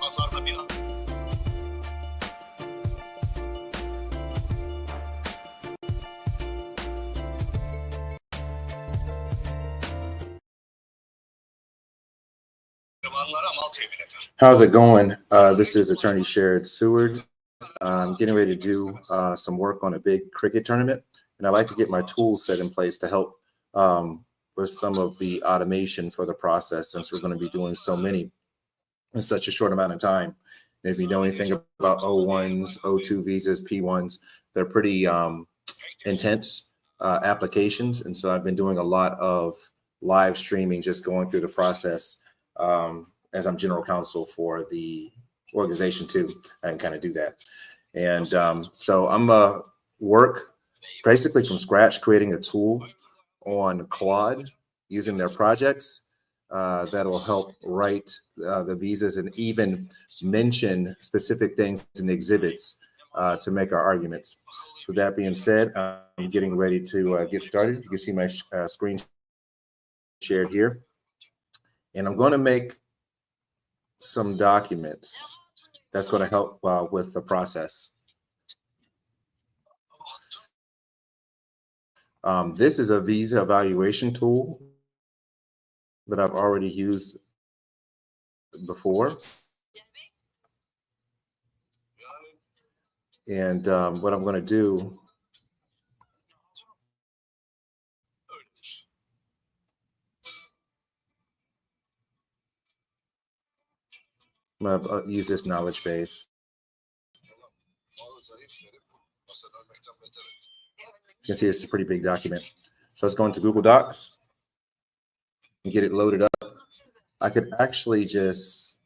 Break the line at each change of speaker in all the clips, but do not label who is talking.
How's it going? This is Attorney Sherrod Seward. I'm getting ready to do some work on a big cricket tournament, and I'd like to get my tools set in place to help with some of the automation for the process, since we're going to be doing so many in such a short amount of time. And if you know anything about O1s, O2 visas, P1s, they're pretty intense applications. And so I've been doing a lot of live streaming, just going through the process as I'm general counsel for the organization too. I can kind of do that. And so I'm work basically from scratch, creating a tool on Claude using their projects that will help write the visas and even mention specific things in exhibits to make our arguments. So with that being said, I'm getting ready to get started. You can see my screen shared here. And I'm going to make some documents that's going to help with the process. This is a visa evaluation tool that I've already used before. And what I'm going to do I'm going to use this knowledge base. You can see it's a pretty big document. So let's go into Google Docs and get it loaded up. I could actually just,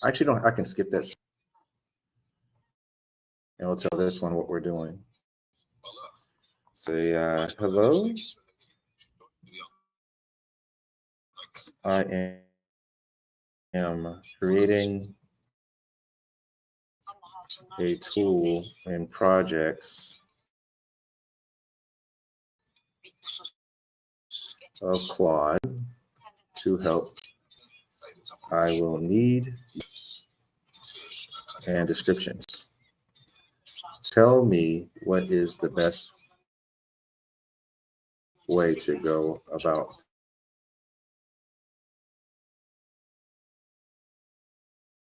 I can skip that. And we'll tell this one what we're doing. Say, hello. I am creating a tool in projects of Claude to help. I will need and descriptions. Tell me what is the best way to go about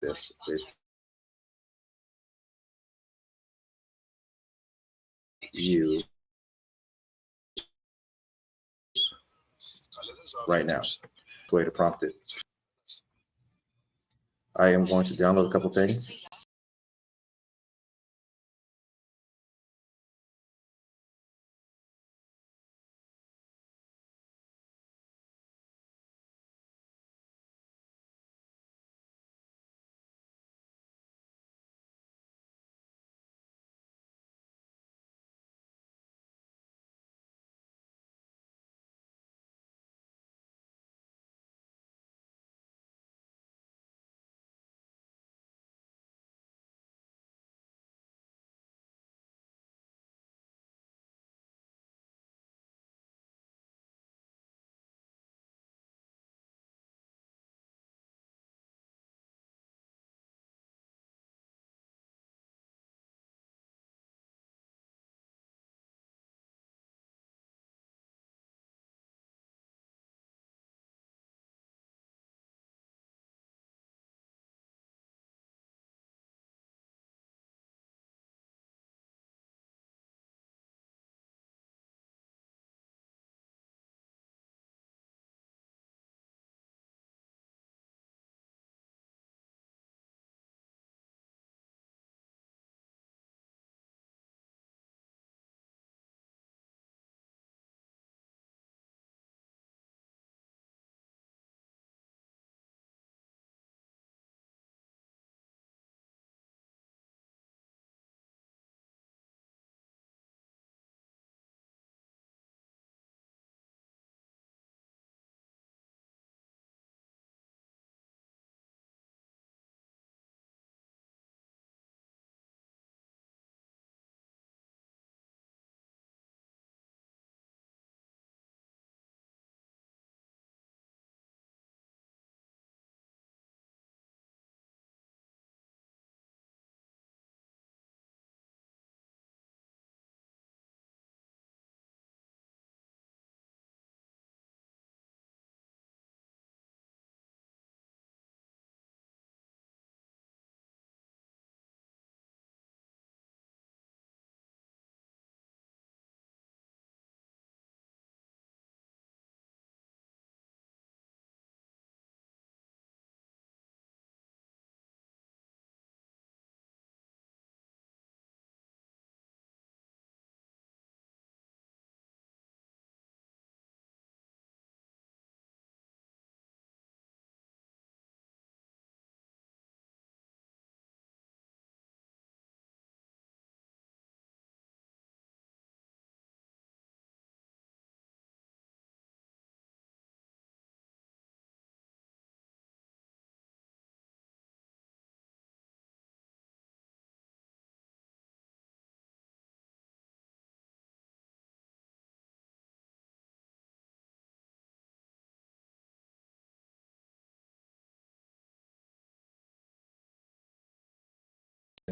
this with you right now. Way to prompt it. I am going to download a couple things.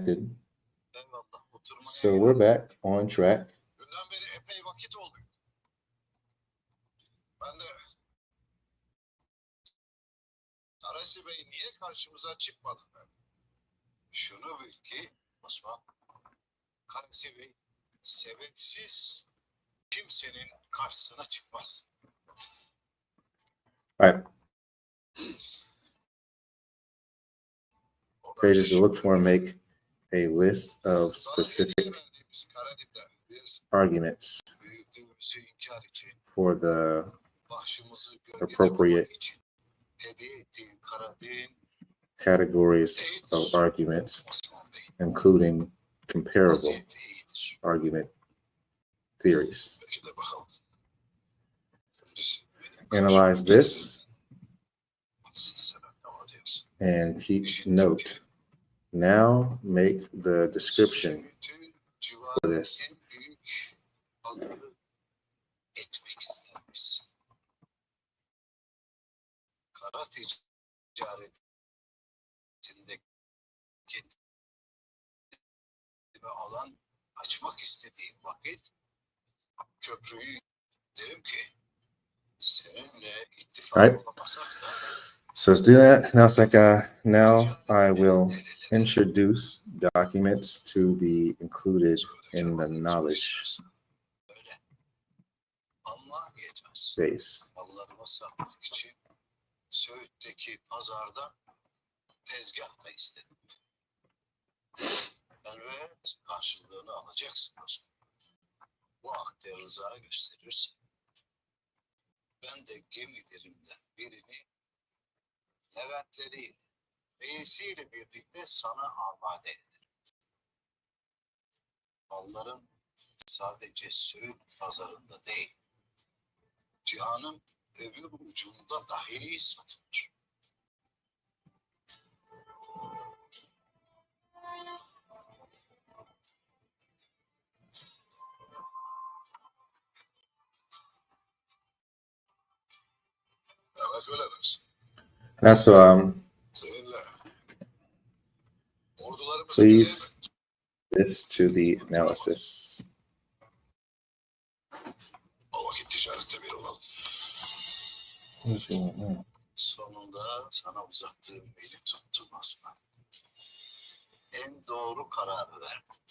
disconnected. So we're back on track.
Karasi Bey niye karşımıza çıkmadı? Şunu bil ki Osman, Karasi Bey sebepsiz kimsenin karşısına çıkmaz.
Right. Pages to look for and make a list of specific arguments for the appropriate categories of arguments, including comparable argument theories. Analyze this and keep note. Now make the description for this.
Kara ticaretinde kendime alan açmak istediğim vakit köprüyü derim ki seninle ittifak olamasak da.
So let's do that. Now I will introduce documents to be included in the knowledge base.
Mallarıma satmak için Söğüt'teki pazarda tezgahla istedim. Elbet karşılığını alacaksın dostum. Bu akde rıza gösterirsin. Ben de gemilerimden birini Leventleri reisiyle birlikte sana amade ederim. Malların sadece Söğüt pazarında değil, cihanın öbür ucunda dahi satılır. Evet öyle dersin.
That's please this to the analysis.
O vakit ticarette bir olalım. Sonunda sana uzattığım eli tuttum Aslan. En doğru kararı verdim.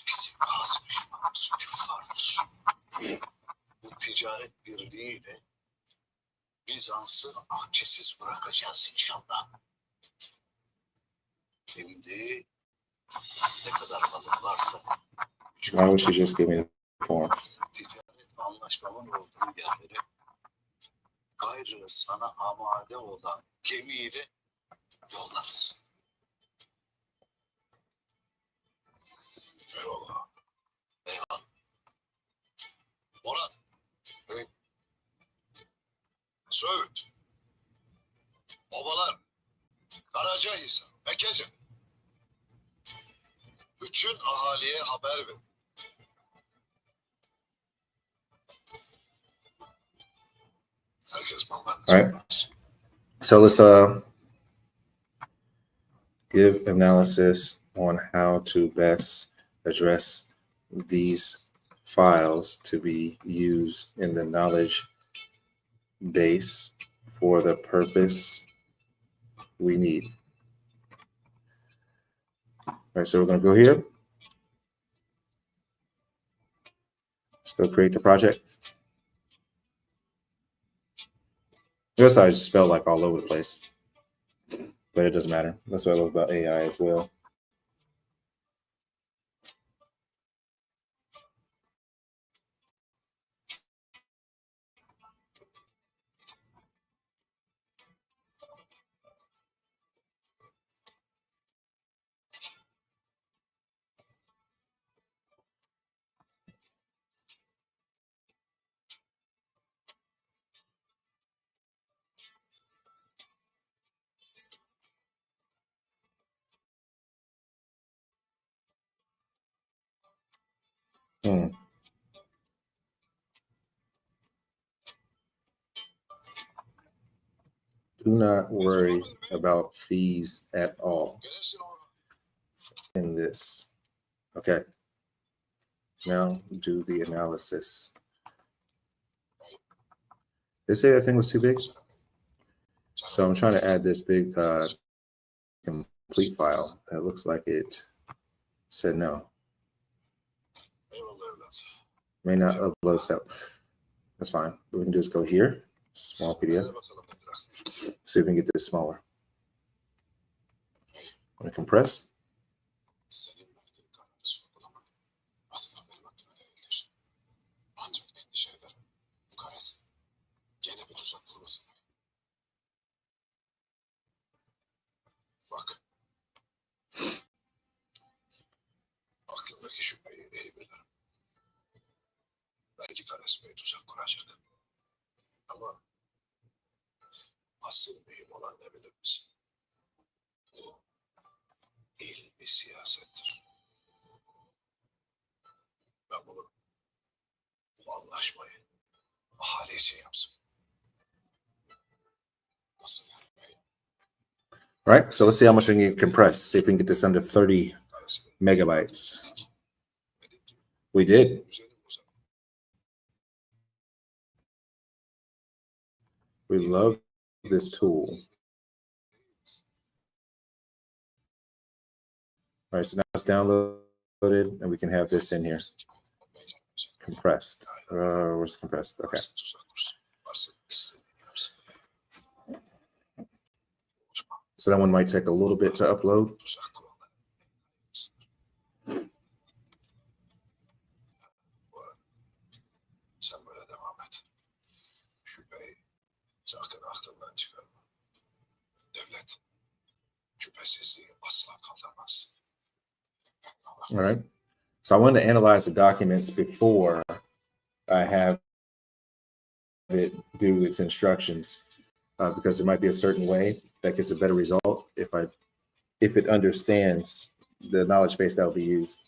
Bizim has düşmanımız küffardır. Bu ticaret birliğiyle Bizans'ı akçesiz bırakacağız inşallah. Şimdi ne kadar balık varsa
Why would she just give me the forms?
Ticaret anlaşmamın olduğu yerlere gayrı sana amade olan gemiyle yollarız. Eyvallah. Eyvallah. Murat. Evet. Söğüt. Obalar. Karacahisar. Mekece. Bütün ahaliye haber ver. Herkes mallarını.
Right. So let's give analysis on how to best address these files to be used in the knowledge base for the purpose we need. All right, so we're going to go here. Let's go create the project. Notice I just spelled like all over the place, but it doesn't matter. That's what I love about AI as well. Do not worry about fees at all. in this. Okay. Now do the analysis. They say that thing was too big. So I'm trying to add this big complete file. It looks like it said no. May not upload, so that's fine. What we can do is go here, small PDF. See if we can get this smaller. I'm gonna compress.
Belki Karas Bey tuzak kuracak. Ama asıl mühim olan ne bilir misin? Bu il bir siyasettir. Ben bunu, bu anlaşmayı ahali için yapsın. Nasıl yani?
Right, so let's see how much we can compress. See if we can get this under 30 megabytes. We did. We love this tool. All right, so now it's downloaded and we can have this in here. Compressed. Where's compressed? Okay. So that one might take a little bit to upload.
Sen böyle devam et. Şüpheyi sakın aklından çıkarma. Devlet şüphesizliği asla kaldırmaz.
All right. So I wanted to analyze the documents before I have it do its instructions, because there might be a certain way that gets a better result if it understands the knowledge base that will be used.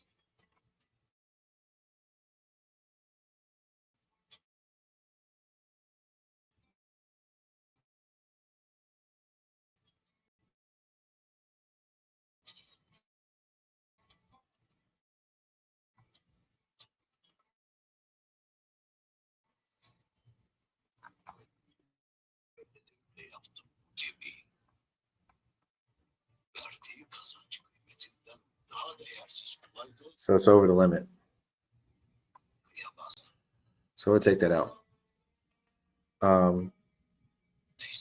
Ne yaptım? Gemi verdiği kazanç kıymetinden daha değersiz olaydı.
So it's over the limit.
Yapmazdım.
So we'll take that out.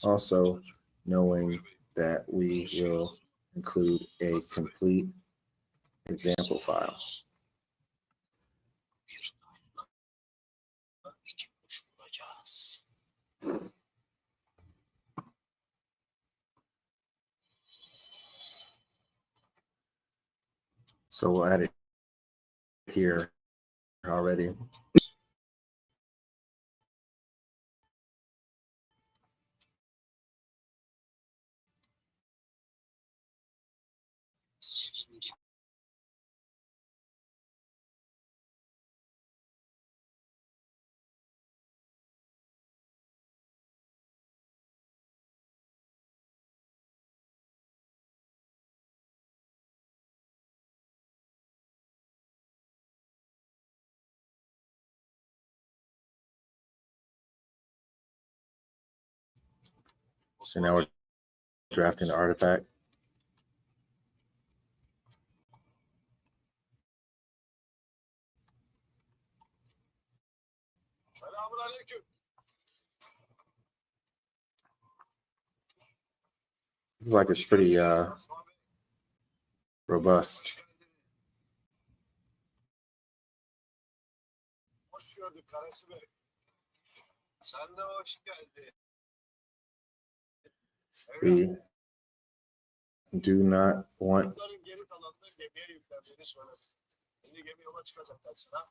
Also, knowing that we will include a complete example file.
Bir taşla iki kuş vuracağız.
So we'll add it here already.
Senin gibi
So now we're drafting the artifact.
Selamünaleyküm.
Looks like it's pretty robust.
Hoş gördük Karası Bey. Sen de hoş geldin.
We do not want
Bunların geri kalanını gemiye yüklendiğini söyledim. Şimdi gemi yola çıkacak dersin ha.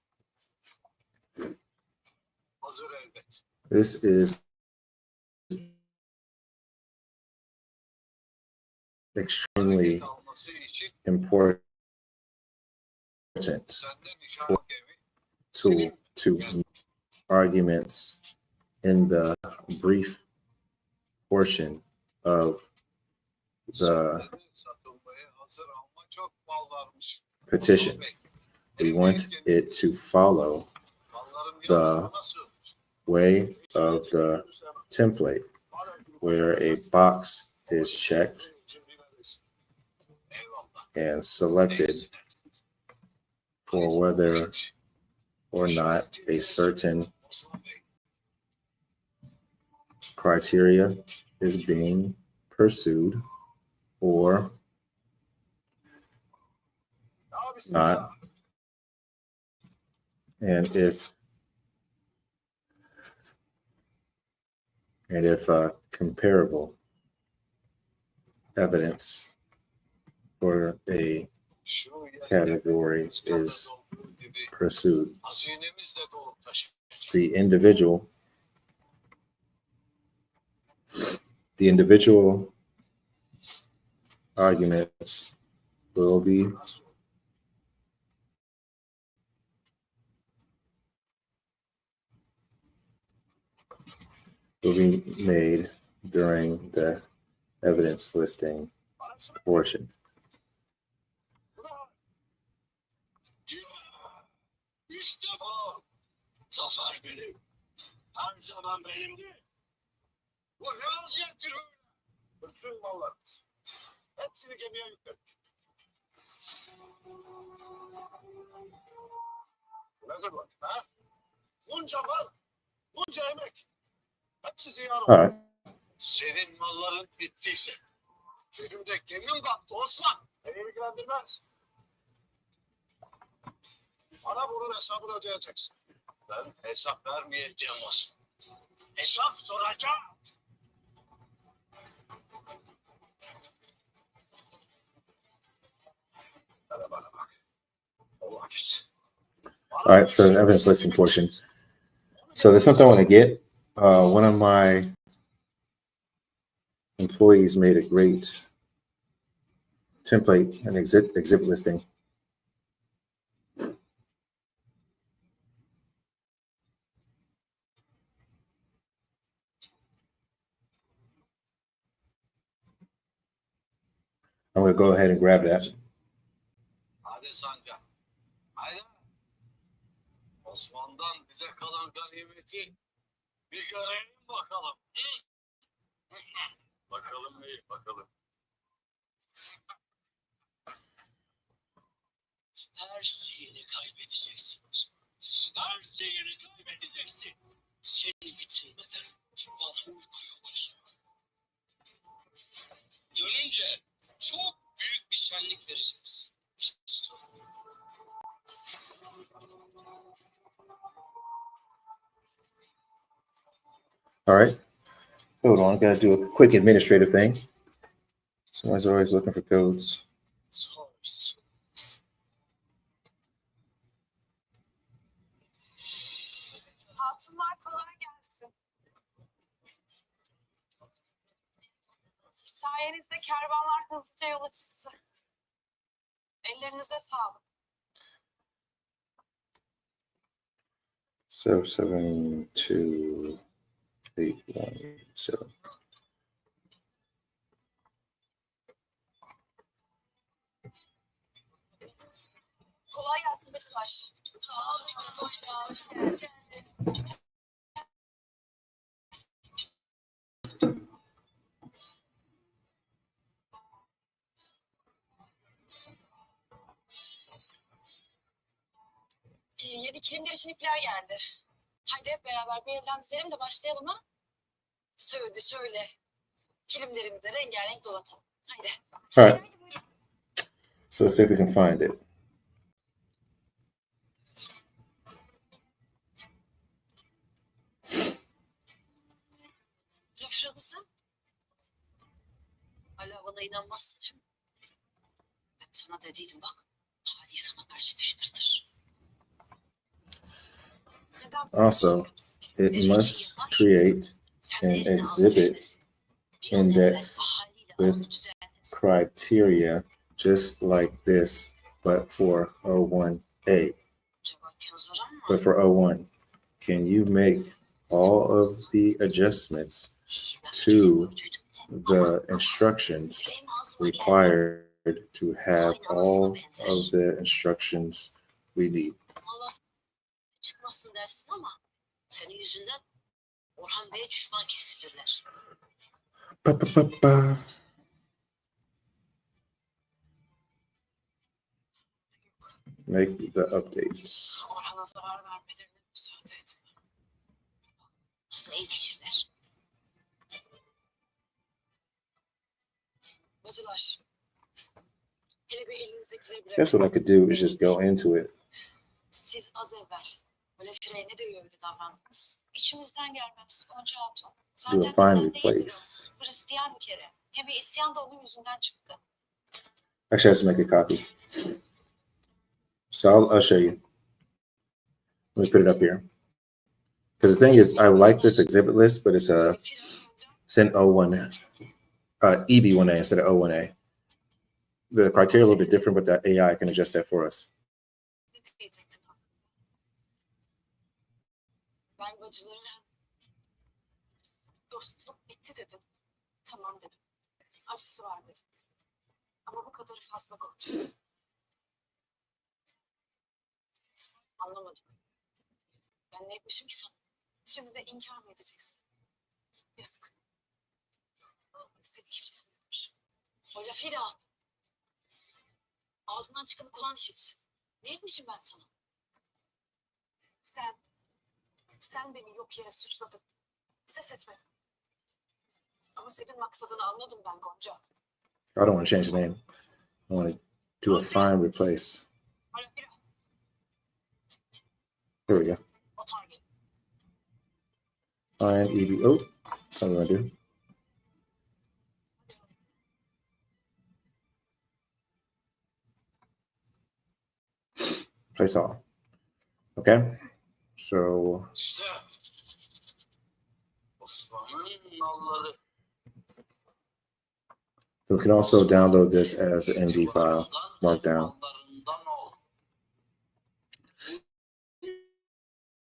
Hazır elbet.
this is extremely
Alması için
important
senden nişan gemi.
tool to arguments in the brief portion of the
Satılmaya hazır ama çok
petition. We want it to follow the way of the template where a box is checked and selected for whether or not a certain criteria is being pursued or not, and if comparable evidence for a category is pursued. The individual arguments will be made during the evidence listing portion.
İşte bu. Zafer benim. Her zaman benimdi. Bu ne vaziyettir öyle? Bütün mallarımız. Hepsini gemiye yükledik. Ne zaman? Ha? Bunca mal, bunca emek. Hepsi ziyan oldu.
All right.
Senin malların bittiyse. Benim de gemim battı Osman. Beni ilgilendirmez. Bana bunun hesabını ödeyeceksin. Ben hesap vermeyeceğim Osman. Hesap soracağım. Hadi bana bak. O vakit.
All right, so the evidence listing portion. So there's something I want to get. One of my employees made a great template, an exhibit listing. I'm going to go ahead and grab that.
Hadi Sancar. Haydi. Osman'dan bize kalan ganimeti bir görelim bakalım. Bakalım neyi bakalım. Her şeyini kaybedeceksin Osman. Her şeyini kaybedeceksin. Seni bitirmeden bana uyku yok Osman. Dönünce çok büyük bir şenlik vereceğiz.
All right. Hold on. I got to do a quick administrative thing. Someone's always looking for codes.
Hatunlar kolay gelsin. Sayenizde kervanlar hızlıca yola çıktı. Ellerinize sağlık.
772-817.
Kolay gelsin Betülaş. Sağ olun. Hoş geldin. Yeni kilimler için ipler geldi. Haydi hep beraber bir elden dizelim de başlayalım ha. Şöyle. Kilimlerimizi de rengarenk dolatalım. Haydi.
All right. So let's see if we can find it.
Şurası. Hala bana inanmazsın değil mi? Ben sana dediydim bak. Hali sana karşı kışkırtır.
Also, it must create an exhibit index with criteria just like this, but for O1A. But for O1, can you make all of the adjustments to the instructions required to have all of the instructions we need.
Allah çıkmasın dersin ama senin yüzünden Orhan Bey'e düşman kesilirler.
Ba, ba, ba, ba. Make the updates.
Orhan'a zarar vermelerine müsaade edin.
Nasıl iyileşirler?
Bacılar. Hele bir elinizdekileri bırakın.
Guess what I could do is just go into it.
Siz az evvel böyle frene de öyle davrandınız. İçimizden gelmez Gonca Hatun.
Do a
Zaten
find
bizden değil
replace.
Hristiyan bir kere. Hem bir isyan da onun yüzünden çıktı.
Actually, I have to make a copy. So I'll show you. Let me put it up here. Because the thing is, I like this exhibit list, but it's in O1, EB1A instead of O1A. The criteria a little bit different, but the AI can adjust that for us.
Ne diyecektin hakkında? Ben bacılara dostluk bitti dedim. Tamam dedim. Acısı var dedim. Ama bu kadarı fazla Gonca. Anlamadım. Ben ne etmişim ki sana? Şimdi de inkar mı edeceksin? Yazık. Seni hiç tanımamışım. O lafıyla ağzından çıkanı kulağın işitsin. Ne etmişim ben sana? Sen beni yok yere suçladın. Ses etmedin. Ama senin maksadını anladım ben Gonca.
I don't want to change the name. I want to do a find replace.
O lafıyla
Here we go.
o target.
Find EB. Oh, something I do. Place all. Okay. So
İşte Osman'ın nalları.
we can also download this as an MD file, markdown.
Nallarından ol.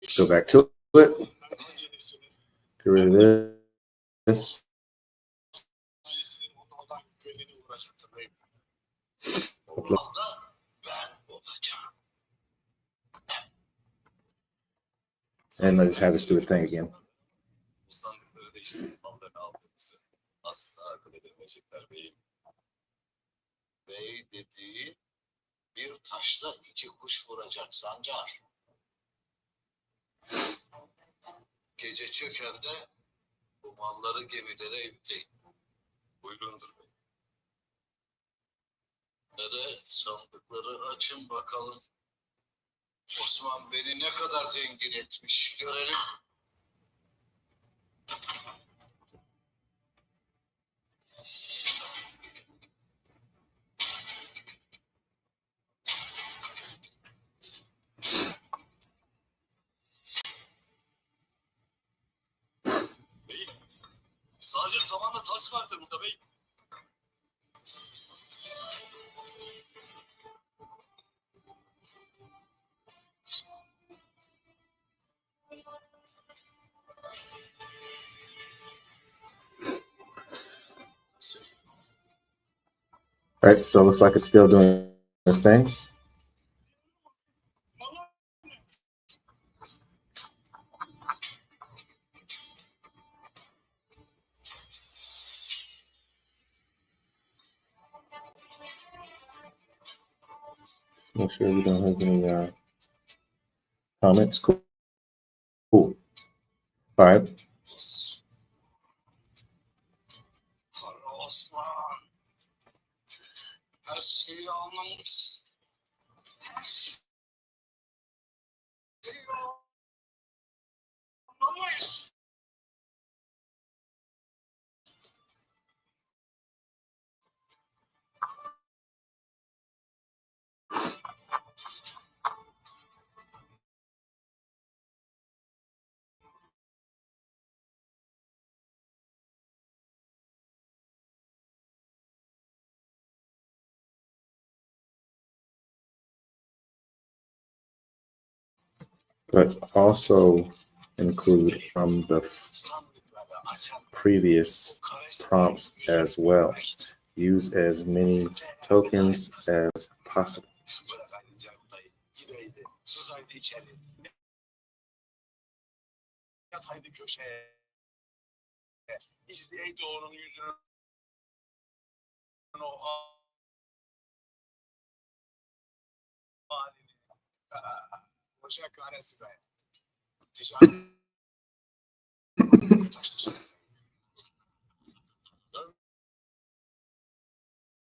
Let's go back to it. Get rid of this.
Orada ben olacağım.
And let's have this do a thing again.
Bu sandıkları değiştirip mallarını aldığımızı asla akıl edemeyecekler beyim.
Bey dediği bir taşla iki kuş vuracak Sancar. Gece çökende bu malları gemilere yükleyin.
Buyurundur bey.
Ve sandıkları açın bakalım. Osman beni ne kadar zengin etmiş görelim.
Beyim. Sadece tavanda taş vardır burada beyim.
All right, so it looks like it's still doing this thing. Just make sure we don't have any comments. Cool. All right.
Kara Osman. Her şeyi anlamış. Her şeyi anlamış.
But also include from the
Sandıkları açan
previous prompts as well. Use as many tokens as possible.
Bırak haydi canım dayı. Gideydi. Sus haydi içeri. Yat haydi köşeye. İzleyeydi onun yüzünü. O halini. Boşa kahretsin be. Ticaret taşlaşır.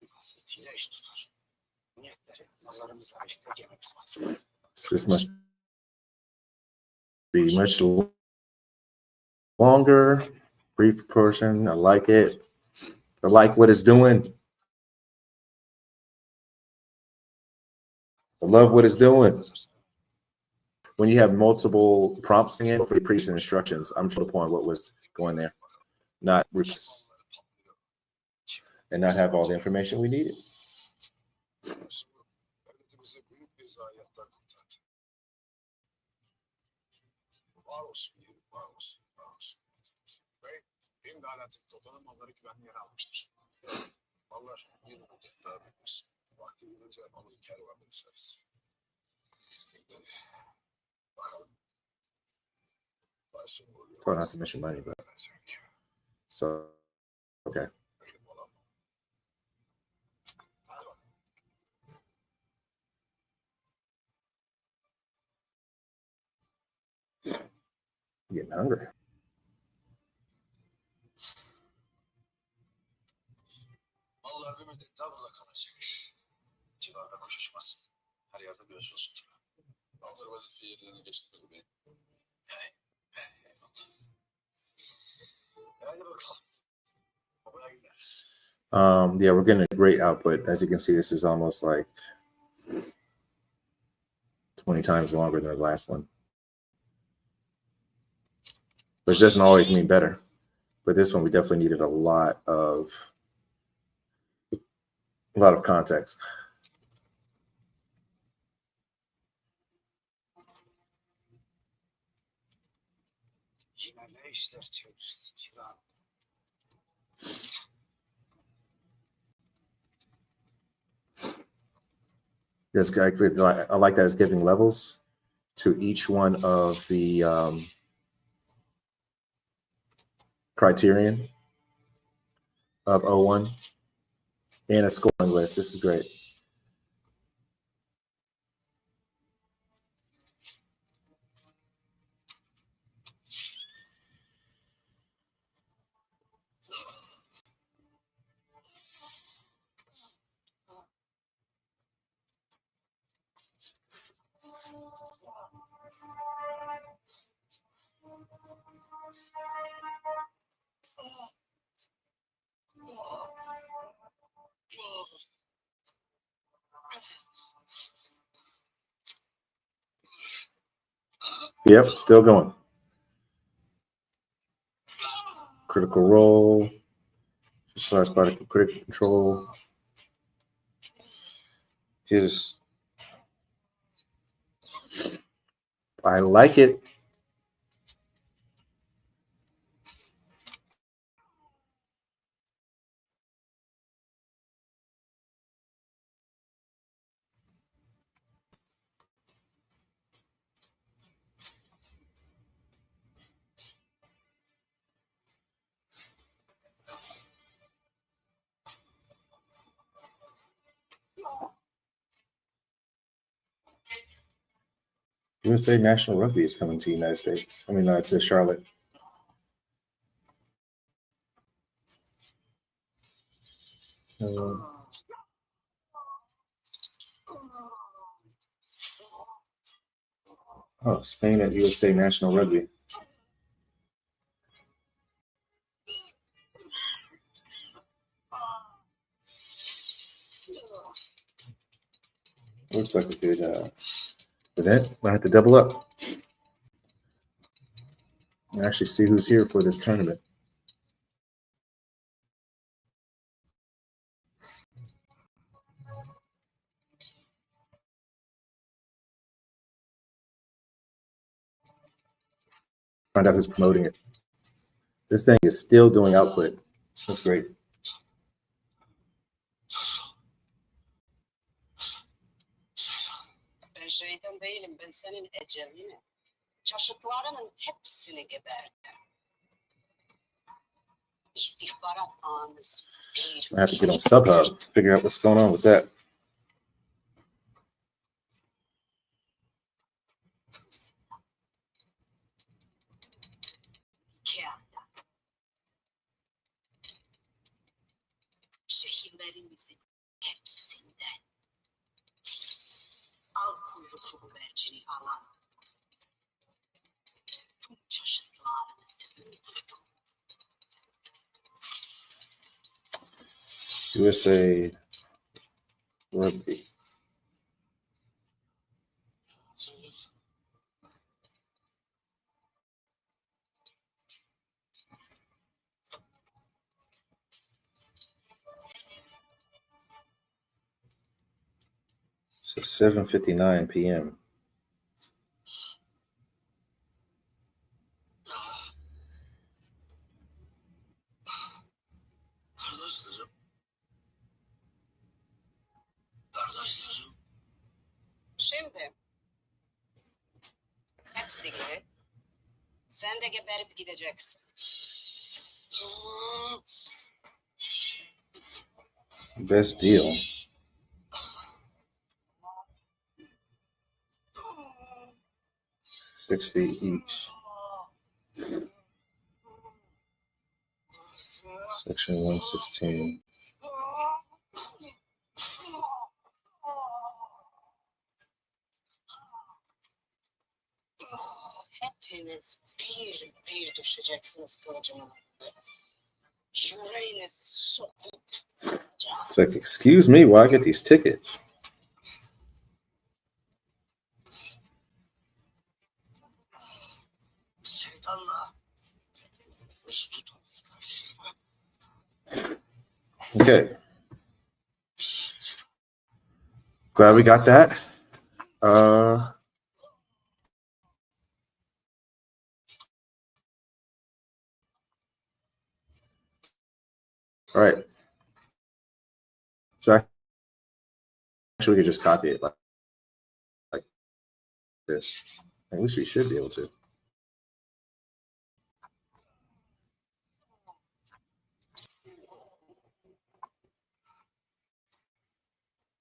Biraz itiyle iş tutar. Niyetleri, nazarımızla ayıkta gemimiz var.
This must be much longer, brief portion. I like it. I like what it's doing. I love what it's doing. When you have multiple prompts in, pretty precise instructions, I'm to the point what was going there, not replace and not have all the information we needed.
Devletimize büyük bir zayiatlar kurtardı. Var olsun, var olsun, var olsun. Ve benim de alatım toplanan malları güvenli yere almıştır. Mallar bir müddet daha beklesin. Vakti gelince alır kervanı düşeriz. Bakalım. Başım oluyor.
Try not to mention money, but so okay.
Ölüm olan. Hadi bakalım.
I'm getting hungry.
Mallar bir müddet daha burada kalacak. Civarda kuş uçmaz. Her yerde göz olsun. Mallar vazife yerlerine geçti bey. Hadi bakalım. Babaya gideriz.
Yeah, we're getting a great output. As you can see, this is almost like 20 times longer than the last one. Which doesn't always mean better. But this one, we definitely needed a lot of context.
Yine ne işler çevirirsin Kiran?
That's actually, I like that it's giving levels to each one of the criterion of O1 and a scoring list. This is great. Yep, still going. Critical role. Starts by critical control. Is I like it. USA National Rugby is coming to the United States. I mean, to Charlotte. Oh, Spain at USA National Rugby. Looks like a good event. I have to double up and actually see who's here for this tournament. Find out who's promoting it. This thing is still doing output. That's great.
değilim, ben senin ecelini. Çaşıtlarının hepsini geberdim. İstihbarat ağınız bir.
I have to get on StubHub to figure out what's going on with that.
Kağıda. Şehirlerimizin hepsinde. Al kuyruklu güvercini alan. Tüm çaşıtlarınızı öldürdüm.
USA Rugby. So 7:59 p.m.
Kardeşlerim.
Şimdi hepsi gibi sen de geberip gideceksin.
Best deal. $6 each. Section 116.
Hepiniz bir bir düşeceksiniz kılıcımın önünde. Yüreğinizi sokup
It's like, excuse me, why I get these tickets?
Şeytanla. Üst tutun.
Okay. Glad we got that. All right. So actually, we could just copy it like this. At least we should be able to.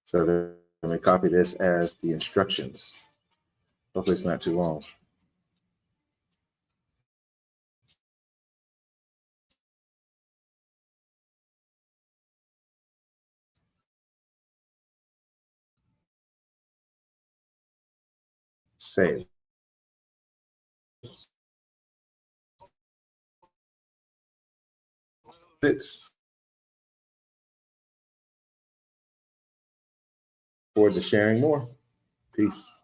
So then we copy this as the instructions. Hopefully it's not too long. Save. It's forward to sharing more. Peace.